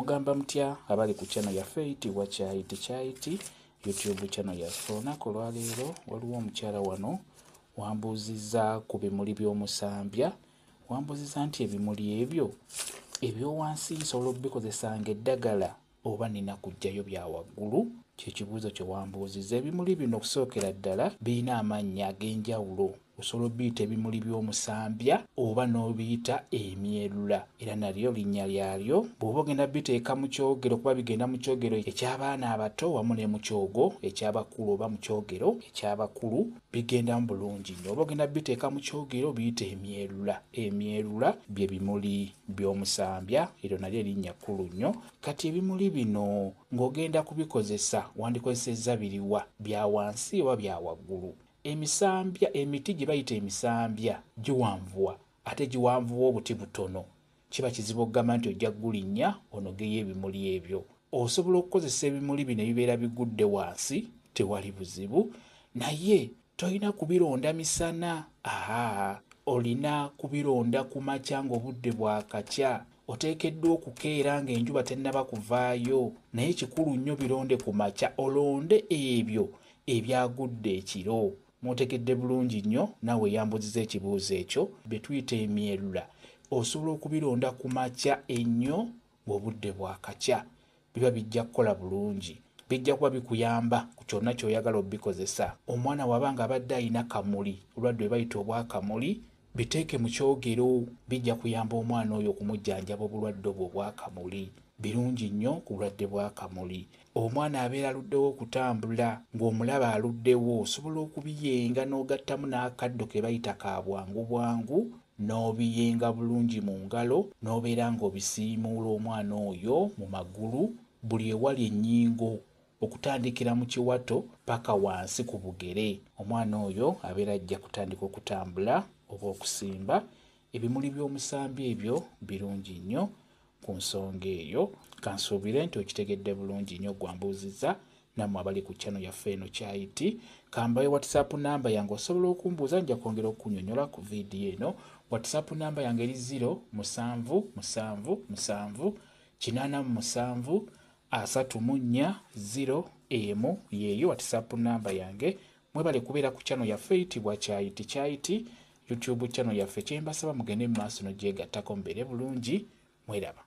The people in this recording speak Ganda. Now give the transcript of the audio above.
Mugamba mutya abali ku channel yaffe eyitibwa Kyayiti YouTube channel yaffe. Olunaku olwaleero waliwo omukyala wano wambuuzizza ku bimuli by'omusambya. Wambuuzizza nti ebimuli ebyo ebyowansi nsobola obikozesanga eddagala oba nina kujjayo bya waggulu? Kyekibuuzo kye wambuuzizza. Ebimuli bino okusookera ddala birina amannya ag'enjawulo. Osobola obiyita ebimuli by'omusambya oba n'obiyita emyerula, era nalyo linnya lyalyo. Bw'oba ogenda biteeka mu kyogero, kuba bigenda mu kyogero eky'abaana abato wamu ne mu kyogo eky'abakulu oba mu kyogero eky'abakulu, bigendamu bulungi nnyo. Oba ogenda biteeka mu kyogero biyita emyerula. Emyerula bye bimuli by'omusambya, eryo nalyo erinnya kkulu nnyo. Kati ebimuli bino ng'ogenda kubikozesa wandikozesezza biriwa, bya wansi oba bya waggulu? Emisambya, emiti gye bayita emisambya giwanvuwa, ate giwanvuwa obuti butono. Kiba kizibu okugamba nti ojja gulinnya onogeyo ebimuli ebyo. Osobola okukozesa ebimuli bino ebibeera bigudde wansi, tewali buzibu, naye tolina kubironda misana. Olina kubironda ku makya ng'obudde bwakakya. Oteekeddwa okukeera ng'enjuba tennaba kuvaayo, naye kikulu nnyo bironde ku makya, olonde ebyo ebyagudde ekiro. Mwotegedde bulungi nnyo, naawe yambuzizza ekibuuzo ekyo. Bye tuyita emyerula osobola okubironda ku makya ennyo ng'obudde bwakakya. Biba bijja kukola bulungi, bijja kuba bikuyamba ku kyonna ky'oyagala obikozesa. Omwana wabanga abadde alina kamuli, olwadde bayita obwakamuli, biteeke mu kyogero, bijja kuyamba omwana oyo okumujjanjaba obulwadde obwo obwakamuli. Birungi nnyo ku bulwadde bw'akamuli. Omwana abeera aluddewo okutambula, ng'omulaba aluddewo, osobola okubiyenga n'ogattamu n'akaddo ke bayita ka bwangu bwangu, n'obiyenga bulungi mu ngalo, n'obeera ng'obisiimuula omwana oyo mu magulu, buli ewali ennyingo, okutandikira mu kiwato paka wansi ku bugere. Omwana oyo abeera ajja kutandika okutambula oba okusimba. Ebimuli by'omusambya ebyo birungi nnyo. Ku nsonga eyo kansuubire nti okitegedde bulungi nnyo gwambuuzizza. Nammwe abali ku channel yaffe eno Kyayiti, kambayo WhatsApp namba yange osobola okumbuuza, nja kwongera okukunnyonnyola ku vidiyo eno. WhatsApp namba yange eri 07778734 yeeyo WhatsApp namba yange. Mwebale kubeera ku channel yaffe eyitibwa Kyayiti YouTube channel yaffe. Kye mbasaba mugende mu maaso n'ogyegattako mubeere bulungi. Mweraba.